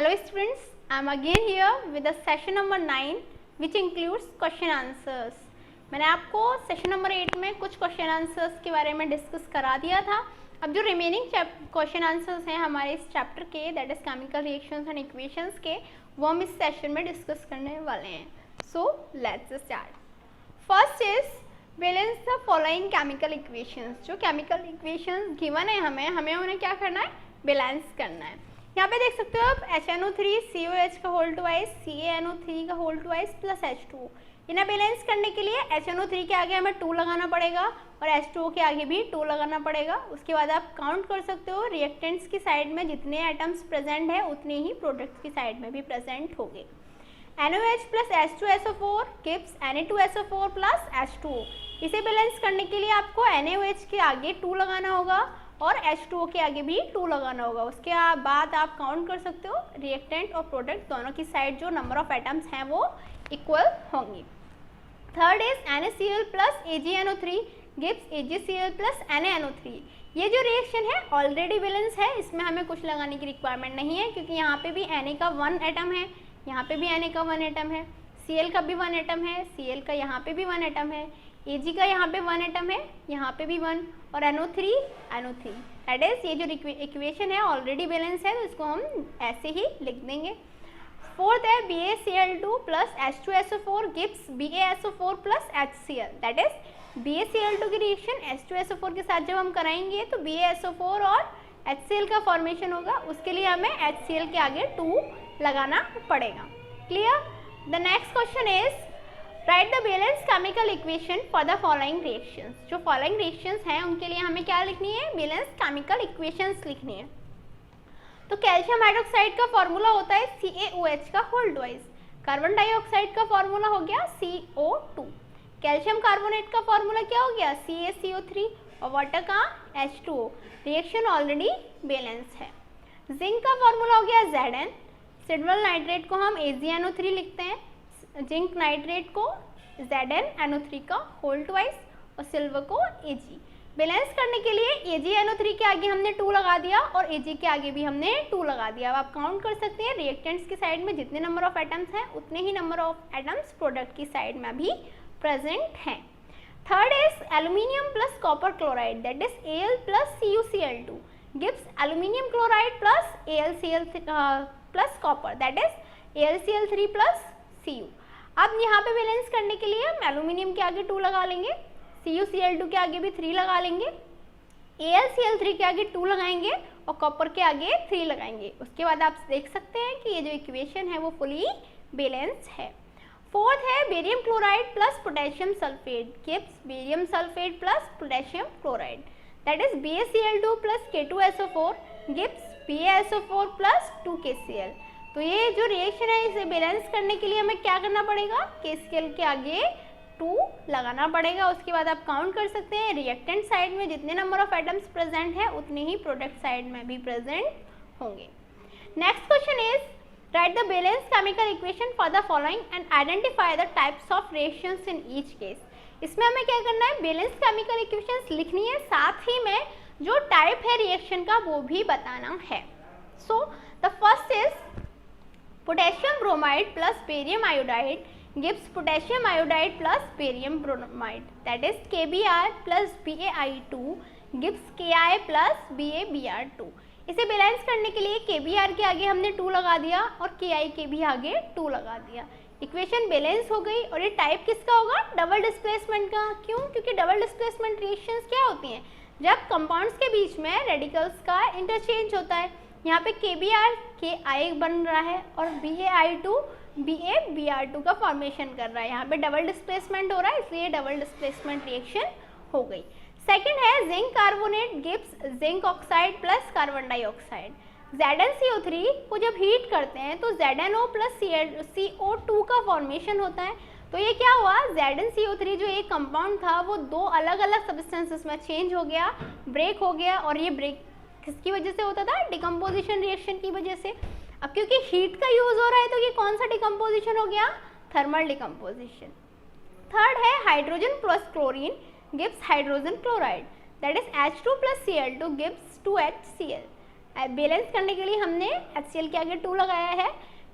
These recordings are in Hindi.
Hello students, I am again here with the session number 9 which includes question answers. मैंने आपको सेशन नंबर 8 में कुछ क्वेश्चन आंसर्स के बारे में डिस्कस करा दिया था. अब जो रिमेनिंग क्वेश्चन आंसर्स हैं हमारे इस चैप्टर के, that is chemical reactions and equations के, वो हम इस सेशन में डिस्कस करने वाले हैं. So let's start. First is balance the following chemical equations. जो केमिकल इक्वेशंस गिवन है हमें उन्हें क्या करना है, बैलेंस करना है. यहाँ पे देख सकते हो आप HNO3 COH का होल ट्वाइस CaNO3 का होल ट्वाइस प्लस H2O. इन्हें बैलेंस करने के लिए HNO3 के आगे हमें 2 लगाना पड़ेगा और H2O के आगे भी 2 लगाना पड़ेगा. उसके बाद आप काउंट कर सकते हो रिएक्टेंट्स की साइड में जितने एटम्स प्रेजेंट है उतने ही प्रोडक्ट्स की साइड में भी प्रेजेंट होंगे. NOH plus H2SO4 gives Na2SO4 plus H2O. इसे बैलेंस करने के लिए आपको NaOH के आगे 2 लगाना होगा और H2O के आगे भी 2 लगाना होगा. उसके बाद आप काउंट कर सकते हो रिएक्टेंट और प्रोडक्ट दोनों की साइड जो नंबर ऑफ एटम्स हैं वो इक्वल होंगी. Third is NaCl plus AgNO3 gives AgCl plus NaNO3. ये जो रिएक्शन है ऑलरेडी बैलेंस है, इसमें हमें कुछ लगाने की रिक्वायरमेंट नहीं है क्योंकि यहाँ पे भी Na का 1 एटम है, यहाँ पे भी Na का 1 एटम है, Cl का भी 1 एटम है, Cl का यहाँ पे भी 1 एटम है, Ag का यहाँ पे 1 एटम है, यहाँ पे भी 1 और NO3 दैट इज ये जो इक्वेशन है ऑलरेडी बैलेंस है तो इसको हम ऐसे ही लिख देंगे. फोर्थ है BaCl2 plus H2SO4 gives BaSO4 plus HCl. That is BaCl2 की रिएक्शन H2SO4 के साथ जब हम कराएंगे तो BaSO4 और HCl का फॉर्मेशन होगा. उसके लिए हमें HCl के आगे 2 लगाना पड़ेगा. Clear. The next question is right the balance chemical equation for the following reactions. जो फॉलोइंग रिएक्शंस हैं उनके लिए हमें क्या लिखनी है, बैलेंस केमिकल इक्वेशंस लिखनी है. तो कैल्शियम हाइड्रोक्साइड का फॉर्मूला होता है CaOH का होल ट्वाइस. कार्बन डाइऑक्साइड का फॉर्मूला हो गया CO2. कैल्शियम कार्बोनेट का फॉर्मूला क्या हो गया CaCO3 और वाटर का H2O. रिएक्शन ऑलरेडी बैलेंस है. जिंक का फॉर्मूला हो गया Zn. सिल्वर नाइट्रेट को हम AgNO3 लिखते हैं, जिंक नाइट्रेट को ZnNO3 का होल ट्वाइस और सिल्वर को Ag. बैलेंस करने के लिए AgNO3 के आगे हमने 2 लगा दिया और Ag के आगे भी हमने 2 लगा दिया. अब आप काउंट कर सकते हैं रिएक्टेंट्स की साइड में जितने नंबर ऑफ एटम्स हैं उतने ही नंबर ऑफ एटम्स प्रोडक्ट की साइड में भी प्रेजेंट हैं. Third is aluminium plus copper chloride that is Al plus CuCl2 gives aluminium chloride plus AlCl plus copper that is AlCl3 plus Cu. अब यहाँ पे बैलेंस करने के लिए हम एल्यूमिनियम के आगे 2 लगा लेंगे, CuCl2 के आगे भी 3 लगा लेंगे, AlCl3 के आगे 2 लगाएंगे और कॉपर के आगे 3 लगाएंगे. उसके बाद आप देख सकते हैं कि ये जो इक्वेशन है वो फुली बैलेंस है. फोर्थ है barium chloride plus potassium sulphate gives barium sulphate plus potassium chloride that is BaCl2 plus K2SO4 gives BaSO4 plus 2KCl. तो ये जो रिएक्शन है इसे बैलेंस करने के लिए हमें क्या करना पड़ेगा, KCl के आगे 2 लगाना पड़ेगा. उसके बाद आप काउंट कर सकते हैं रिएक्टेंट साइड में जितने नंबर ऑफ एटम्स प्रेजेंट है उतने ही प्रोडक्ट साइड में भी प्रेजेंट होंगे. Next question is right the balance chemical equation for the following and identify the types of reactions in each case. इसमें हमें क्या करना है, बैलेंस केमिकल इक्वेशंस लिखनी है, साथ ही में जो टाइप है रिएक्शन का वो भी बताना है. So the first is potassium bromide plus barium iodide gives potassium iodide plus barium bromide that is KBr plus BaI2 gives Ki plus BaBr2. इसे बैलेंस करने के लिए KBr के आगे हमने 2 लगा दिया और Ki के भी आगे 2 लगा दिया. इक्वेशन बैलेंस हो गई. और ये टाइप किसका होगा, डबल डिस्प्लेसमेंट का. क्यों, क्योंकि डबल डिस्प्लेसमेंट रिएक्शंस क्या होती हैं, जब कंपाउंड्स के बीच में रेडिकल्स का इंटरचेंज होता है. यहाँ पे KBr Ki बन रहा है और BaI2 BaBr2 का फॉर्मेशन कर रहा है. यहाँ पे डबल डिस्प्लेसमेंट हो रहा है इसलिए डबल डिस्प्लेसमेंट रिएक्शन हो गई. सेकंड है zinc carbonate gives zinc oxide plus carbon dioxide. ZnCO3 को जब हीट करते हैं तो ZnO प्लस CO2 का फॉर्मेशन होता है. तो ये क्या हुआ, ZnCO3 जो एक कंपाउंड था वो 2 अलग अलग सब्सटेंसेस में चेंज हो गया, ब्रेक हो गया. और ये ब्रेक किसकी वजह से होता था, डिकम्पोजिशन रिएक्शन की वजह से. अब क्योंकि हीट का यूज हो रहा है तो ये कौन सा डिकम्पोजिशन हो गया, थर्मल डिकम्पोजिशन. थर्ड है hydrogen plus chlorine gives hydrogen chloride that is H2 plus Cl2 gives 2HCl. Balance करने के लिए हमने HCl के आगे 2 लगाया है।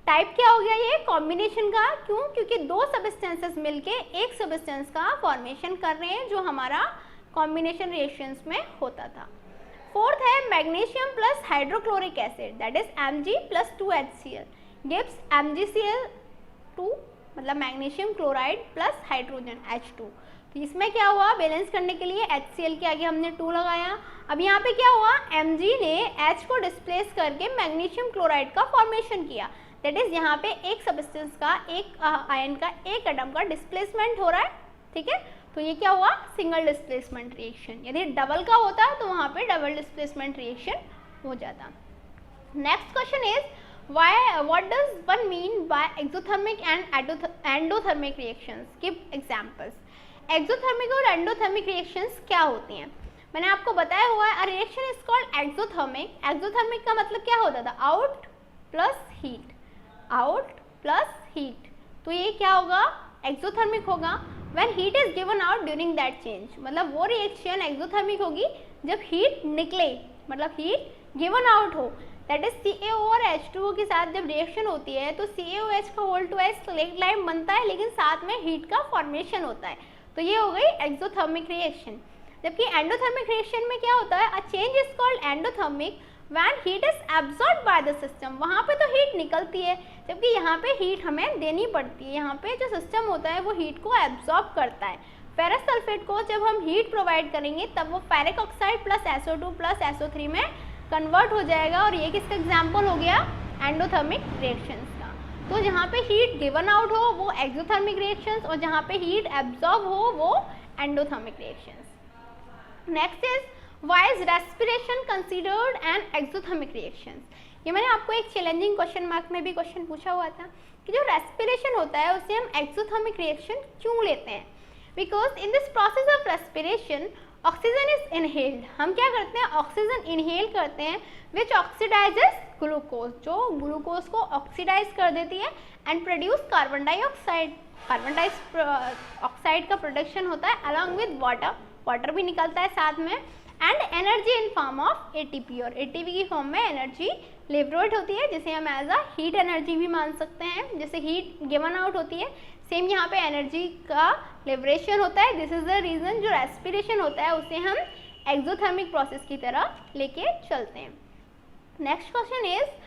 टाइप क्या हो गया ये? कॉम्बिनेशन का। क्यों? क्योंकि 2 सब्सटेंसेस मिलके एक सब्सटेंस का फॉर्मेशन कर रहे हैं, जो हमारा कॉम्बिनेशन रिएक्शंस में होता था। फोर्थ है magnesium plus hydrochloric acid, that is Mg plus 2HCl gives MgCl2, मतलब magnesium chloride plus hydrogen H2। तो इसमें क्या हुआ? बैलेंस करने के लिए HCl के आगे हमने 2 लगाया। अब यहाँ पे क्या हुआ? Mg ने H को डिस्प्लेस करके मैग्नीशियम क्लोराइड का फॉर्मेशन किया, दैट इज यहाँ पे एक सब्सटेंस का, एक आयन का, एक एटम का डिस्प्लेसमेंट हो रहा है, ठीक है। तो ये क्या हुआ? Single displacement reaction. यदि डबल का होता तो वहाँ पे डबल डिस्प्लेसमेंट रिएक्शन हो जाता। Next question is what does one mean by exothermic and endothermic reactions? Give examples. Exothermic और एंडोथर्मिक रिएक्शंस क्या होती हैं? मैंने आपको बताया हुआ है, a reaction is called exothermic. Exothermic का मतलब क्या होता था? Out plus heat, out plus heat. तो ये क्या होगा? एक्सोथर्मिक होगा। When heat is given out during that change, मतलब वो रिएक्शन एक्सोथर्मिक होगी जब हीट निकले, मतलब हीट गिवन आउट हो, दैट इज CaO और H2O के साथ जब रिएक्शन होती है तो CaOH का H2S लाइम बनता है, लेकिन साथ में हीट का फॉर्मेशन होता है। तो ये हो गई एक्सोथर्मिक रिएक्शन। जबकि एंडोथर्मिक रिएक्शन में क्या होता है? A change is called endothermic when heat is absorbed by the system. वहाँ पे तो हीट निकलती है, जबकि यहाँ पे हीट हमें देनी पड़ती है। यहाँ पे जो सिस्टम होता है वो हीट को एब्जॉर्ब करता है। फेरस सल्फेट को जब हम हीट प्रोवाइड करेंगे तब वो ferric oxide plus SO2 plus SO3 में कन्वर्ट हो जाएगा, और ये किसका एग्जाम्पल हो गया? एंडोथर्मिक रिएक्शंस का। तो जहाँ पे हीट गिवन आउट हो वो एक्सोथर्मिक रिएक्शंस, और जहाँ पे हीट एब्जॉर्ब हो वो endothermic reactions. Next is Why is respiration considered an exothermic reaction? ये मैंने आपको एक चैलेंजिंग क्वेश्चन मार्क में भी क्वेश्चन पूछा हुआ था कि जो रेस्पिरेशन होता है उसे हम एक्सोथर्मिक रिएक्शन क्यों लेते हैं? Because in this process of respiration oxygen is inhaled. हम क्या करते हैं? ऑक्सीजन इनहेल करते हैं, विच ऑक्सीडाइजेस ग्लूकोज, जो ग्लूकोज को ऑक्सीडाइज कर देती है, and produce carbon dioxide. Carbon dioxide का प्रोडक्शन होता है अलॉन्ग विद वाटर, वाटर भी निकलता है साथ में, and energy in form of ATP, और ATP की फॉर्म में एनर्जी लिबरेट होती है, जिसे हम एज अ हीट एनर्जी भी मान सकते हैं। जैसे हीट गिवन आउट होती है, सेम यहाँ पे एनर्जी का लिबरेशन होता है। दिस इज द रीजन जो रेस्पिरेशन होता है उसे हम एक्सोथर्मिक प्रोसेस की तरह लेके चलते हैं। Next question is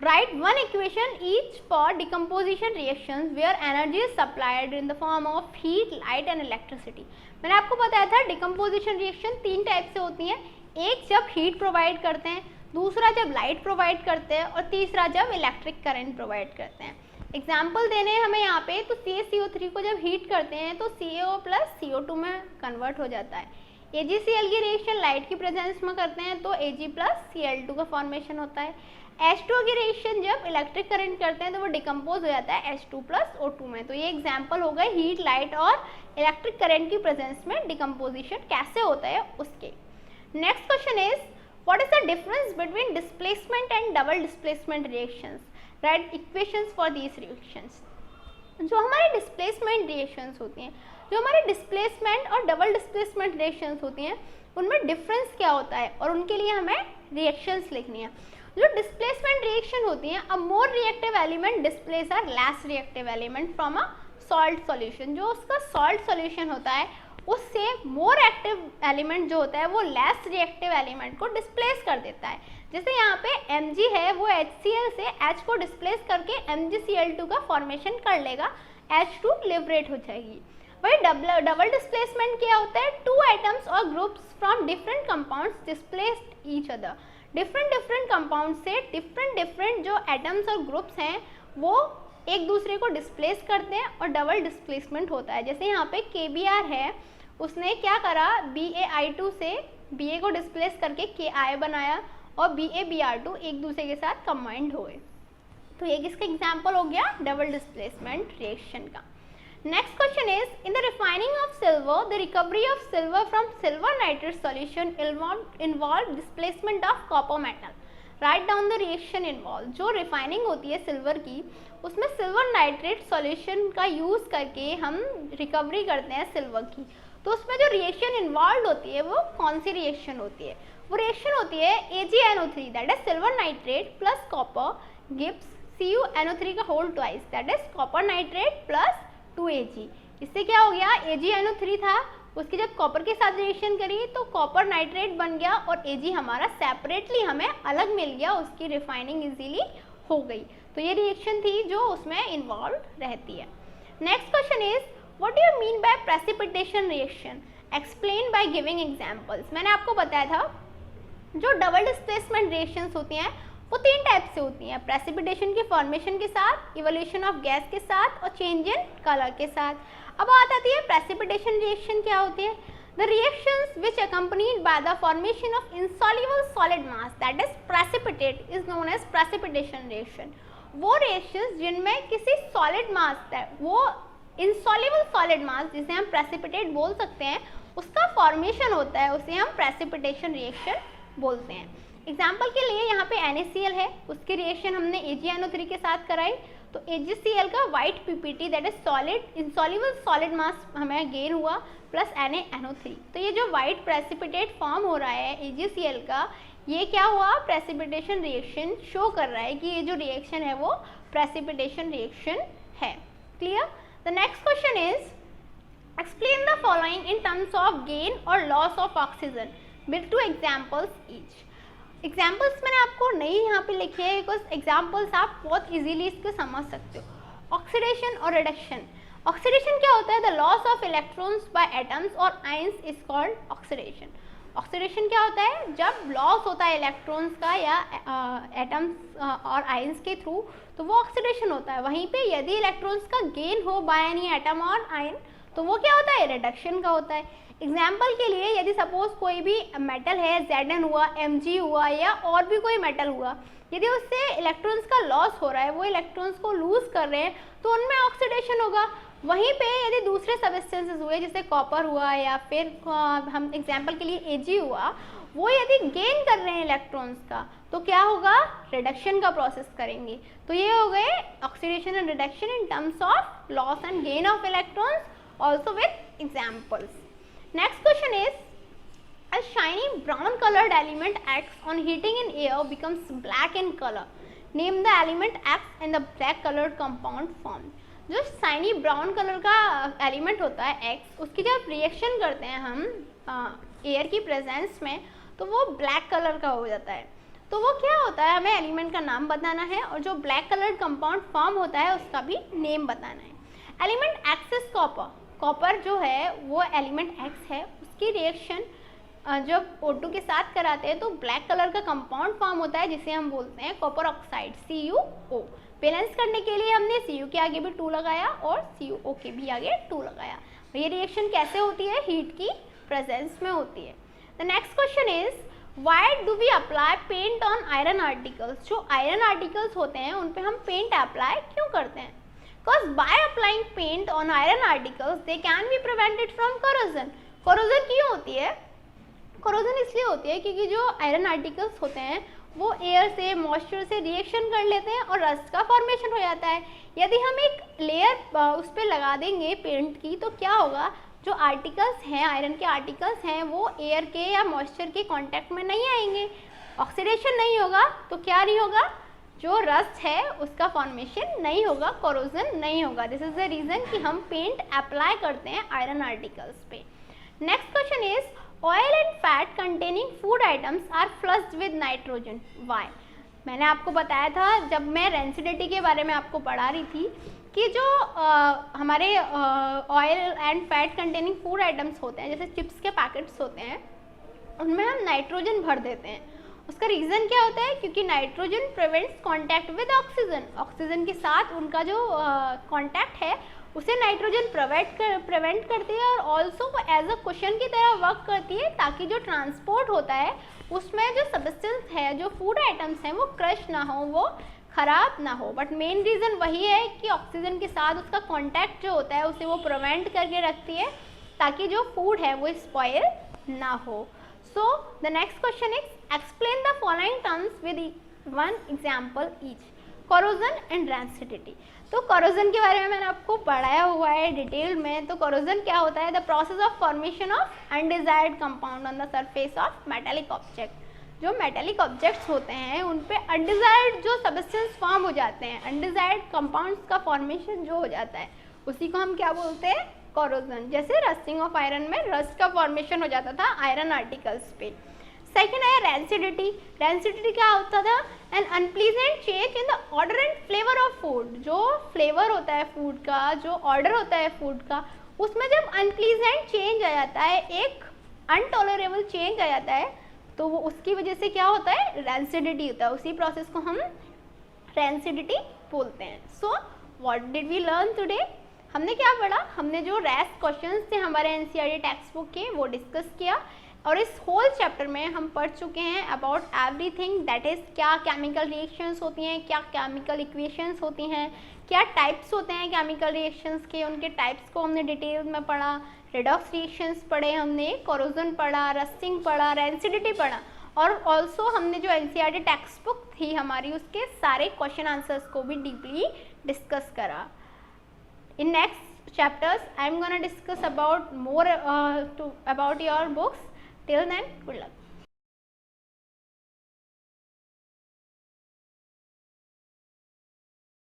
write one equation each for decomposition reactions where energy is supplied in the form of heat, light and electricity। मैंने आपको बताया था डिकम्पोजिशन रिएक्शन 3 टाइप से होती हैं। एक जब हीट प्रोवाइड करते हैं, दूसरा जब लाइट प्रोवाइड करते हैं, और तीसरा जब इलेक्ट्रिक करंट प्रोवाइड करते हैं। एग्जाम्पल देने हैं हमें यहाँ पे, तो CaCO3 को जब हीट करते हैं तो CaO प्लस CO2 में कन्वर्ट हो जाता है। AgCl की रिएक्शन लाइट की प्रेजेंस में करते हैं तो Ag प्लस Cl2 का फॉर्मेशन होता है। H2O की रिएक्शन जब इलेक्ट्रिक करंट करते हैं तो वो डिकम्पोज हो जाता है H2 प्लस O2 में। तो ये एग्जाम्पल हो गए हीट, लाइट और इलेक्ट्रिक करंट की प्रेजेंस में डिकम्पोजिशन कैसे होता है उसके। Next question is what is the difference between displacement and double displacement reactions? Right equations for these reactions. जो हमारे डिस्प्लेसमेंट रिएक्शंस होती हैं, जो हमारे डिस्प्लेसमेंट और डबल डिस्प्लेसमेंट रिएक्शंस होती हैं, उनमें डिफरेंस क्या होता है, और उनके लिए हमें रिएक्शंस लिखनी है। जो डिस्प्लेसमेंट रिएक्शन होती हैं, a more reactive element displace a less reactive element from a salt solution. जो उसका सॉल्ट सॉल्यूशन होता है उससे मोर एक्टिव एलिमेंट जो होता है वो लेस रिएक्टिव एलिमेंट को डिस्प्लेस कर देता है। जैसे यहाँ पे Mg है वो HCl से H को डिस्प्लेस करके MgCl2 का फॉर्मेशन कर लेगा, H2 लिबरेट हो जाएगी। वही डबल डिस्प्लेसमेंट क्या होता है? 2 एटम्स और groups from different compounds displaced each other. Different compound से डिफरेंट जो एटम्स और ग्रुप्स हैं वो एक दूसरे को डिस्प्लेस करते हैं और डबल डिस्प्लेसमेंट होता है। जैसे यहाँ पे KBr है, उसने क्या करा, BaI2 से Ba को डिस्प्लेस करके Ki बनाया और BaBr2 एक दूसरे के साथ कंबाइंड हो गए। तो ये किसका एग्जाम्पल हो गया? डबल डिस्प्लेसमेंट रिएक्शन का। Next question is, in the refining of silver, the recovery of silver from silver nitrate solution involve displacement of copper metal. Write down the reaction involved. जो रिफाइनिंग होती है सिल्वर की, उसमें सिल्वर नाइट्रेट सॉल्यूशन का यूज़ करके हम रिकवरी करते हैं सिल्वर की। तो उसमें जो रिएक्शन इन्वॉल्व होती है वो कौन सी रिएक्शन होती है? वो रिएक्शन होती है AgNO3 that is silver nitrate plus copper gives CuNO3 का whole twice that is copper nitrate plus 2Ag। इससे क्या हो गया, AgNO3 था, उसकी जब कॉपर के साथ रिएक्शन करी तो कॉपर नाइट्रेट बन गया और Ag हमारा सेपरेटली हमें अलग मिल गया, उसकी रिफाइनिंग इजीली हो गई। तो ये रिएक्शन थी जो उसमें इन्वॉल्व रहती है। Next question is what do you mean by precipitation reaction, explain by giving examples. मैंने आपको बताया था जो डबल डिस्प्लेसमेंट रिएक्शंस होती हैं वो 3 टाइप से होती हैं, प्रेसिपिटेशन के फॉर्मेशन के साथ, इवोल्यूशन ऑफ गैस के साथ और चेंज इन कलर के साथ। अब बात आती है प्रेसिपिटेशन रिएक्शन क्या होती है। The reactions which accompanied by the formation of insoluble solid mass that is precipitate is known as precipitation reaction। वो reactions जिनमें किसी solid mass है, वो insoluble solid mass जिसे हम precipitate बोल सकते हैं, उसका formation होता है, उसे हम precipitation reaction बोलते हैं। एग्जाम्पल के लिए यहाँ पे NaCl है, उसकी रिएक्शन हमने AgNO3 के साथ कराई, तो AgCl का white PPT that is solid insoluble solid मास हमें गेन हुआ प्लस NaNO3। तो ये जो वाइट प्रेसिपिटेट फॉर्म हो रहा है AgCl का, ये क्या हुआ, प्रेसिपिटेशन रिएक्शन शो कर रहा है कि ये जो रिएक्शन है वो प्रेसिपिटेशन रिएक्शन है। Clear. The next question is explain the following in terms of gain और loss of oxygen with 2 examples each. Examples मैंने आपको नहीं यहाँ पे लिखे हैं बिकॉज एग्जाम्पल्स आप बहुत इजीली इसको समझ सकते हो। ऑक्सीडेशन और रिडक्शन। ऑक्सीडेशन क्या होता है, the loss of electrons by atoms और ions is called oxidation. Oxidation क्या होता है, जब लॉस होता है इलेक्ट्रॉन्स का या एटम्स और आयंस के थ्रू, तो वो ऑक्सीडेशन होता है। वहीं पे यदि इलेक्ट्रॉन्स का गेन हो बाय एनी एटम और आयन, तो वो क्या होता है, रिडक्शन का होता है। एग्जाम्पल के लिए यदि सपोज कोई भी मेटल है, Zn हुआ, Mg हुआ या और भी कोई मेटल हुआ, यदि उससे इलेक्ट्रॉन्स का लॉस हो रहा है, वो इलेक्ट्रॉन्स को लूज कर रहे हैं, तो उनमें ऑक्सीडेशन होगा। वहीं पे यदि दूसरे सबस्टेंसेस हुए जैसे कॉपर हुआ या फिर हम एग्जाम्पल के लिए Ag हुआ, वो यदि गेन कर रहे हैं इलेक्ट्रॉन्स का, तो क्या होगा, रिडक्शन का प्रोसेस करेंगे। तो ये हो गए oxidation and reduction in terms of loss and gain of electrons, also with examples. Next question is, a shiny brown colored element acts on heating in air becomes black in color. Name the element acts in the black colored compound formed. जो shiny brown color का element होता है X, उसकी जब reaction करते हैं हम air की presence में, तो वो black color का हो जाता है। तो वो क्या होता है, हमें element का नाम बताना है और जो black colored compound form होता है उसका भी name बताना है। Element X is copper। Copper जो है वो एलिमेंट X है, उसकी रिएक्शन जब O2 के साथ कराते हैं तो ब्लैक कलर का कंपाउंड फॉर्म होता है जिसे हम बोलते हैं कॉपर ऑक्साइड CuO। बैलेंस करने के लिए हमने Cu के आगे भी 2 लगाया और CuO के भी आगे 2 लगाया। ये रिएक्शन कैसे होती है, हीट की प्रेजेंस में होती है। The next question is why do we apply paint on iron articles. जो आयरन आर्टिकल्स होते हैं उन पे हम पेंट अप्लाई क्यों करते हैं, because by applying paint on iron articles they can be prevented from corrosion। corrosion क्यों होती है, corrosion इसलिए होती है क्योंकि जो iron articles होते हैं वो एयर से मॉइस्चर से रिएक्शन कर लेते हैं और रस्ट का फॉर्मेशन हो जाता है। यदि हम एक लेयर उस पर लगा देंगे पेंट की, तो क्या होगा, जो आर्टिकल्स हैं, आयरन के आर्टिकल्स हैं, वो एयर के या मॉइस्चर के कांटेक्ट में नहीं आएंगे, ऑक्सीडेशन नहीं होगा, तो क्या नहीं होगा, जो रस्ट है उसका फॉर्मेशन नहीं होगा, कोरोजन नहीं होगा। दिस इज द रीजन कि हम पेंट अप्लाई करते हैं आयरन आर्टिकल्स पे। Next question is oil and fat containing food items are flushed with nitrogen, why. मैंने आपको बताया था जब मैं रेंसिडिटी के बारे में आपको पढ़ा रही थी कि जो हमारे oil and fat containing food items होते हैं, जैसे चिप्स के पैकेट्स होते हैं, उनमें हम नाइट्रोजन भर देते हैं। उसका रीज़न क्या होता है, क्योंकि nitrogen prevents contact with oxygen. Oxygen के साथ उनका जो कांटेक्ट है उसे नाइट्रोजन प्रिवेंट करती है और ऑल्सो वो एज अ कुशन की तरह वर्क करती है, ताकि जो ट्रांसपोर्ट होता है उसमें जो सब्सटेंस है, जो फूड आइटम्स हैं, वो क्रश ना हो, वो ख़राब ना हो। बट मेन रीज़न वही है कि ऑक्सीजन के साथ उसका कॉन्टैक्ट जो होता है उसे वो प्रिवेंट करके रखती है, ताकि जो फूड है वो स्पॉइल ना हो। So the next question is explain the following terms with one example each। Corrosion and rancidity. तो कोरोजन के बारे में मैंने आपको पढ़ाया हुआ है डिटेल में। तो कोरोजन क्या होता है? The process of formation of undesired compound on the surface of metallic object. जो मेटेलिक ऑब्जेक्ट्स होते हैं उन पे अनडिजायर्ड जो सबस्टेंस फॉर्म हो जाते हैं, अनडिजायर्ड कंपाउंड्स का फॉर्मेशन जो हो जाता है, उसी को हम क्या बोलते हैं? कोरोजन। जैसे रस्टिंग ऑफ आयरन में रस्ट का फॉर्मेशन हो जाता था आयरन आर्टिकल्स पे। सेकेंड है रैंसिडिटी। रैंसिडिटी क्या होता था? An unpleasant change in the odour and flavour of food. जो फ्लेवर होता है फूड का, जो ऑर्डर होता है फूड का, उसमें जब अनप्लीजेंट चेंज आ जाता है, एक अनटॉलरेबल चेंज आ जाता है, तो वो उसकी वजह से क्या होता है? रैंसिडिटी होता है। उसी प्रोसेस को हम रैंसिडिटी बोलते हैं। So what did we learn today? हमने क्या पढ़ा? हमने जो रैस क्वेश्चंस थे हमारे एनसीईआरटी टेक्स्ट बुक के, वो डिस्कस किया। और इस होल चैप्टर में हम पढ़ चुके हैं अबाउट एवरीथिंग, दैट इज़ क्या केमिकल रिएक्शंस होती हैं, क्या केमिकल इक्वेशंस होती हैं, क्या टाइप्स होते हैं केमिकल रिएक्शंस के, उनके टाइप्स को हमने डिटेल में पढ़ा। रिडॉक्स रिएक्शंस पढ़े हमने, कोरोजन पढ़ा, रस्टिंग पढ़ा, रैंसिडिटी पढ़ा, और ऑल्सो हमने जो एनसीईआरटी टेक्स्ट बुक थी हमारी, उसके सारे क्वेश्चन आंसर्स को भी डीपली डिस्कस करा। In next chapters, I am gonna discuss about more about your books. Till then, good luck.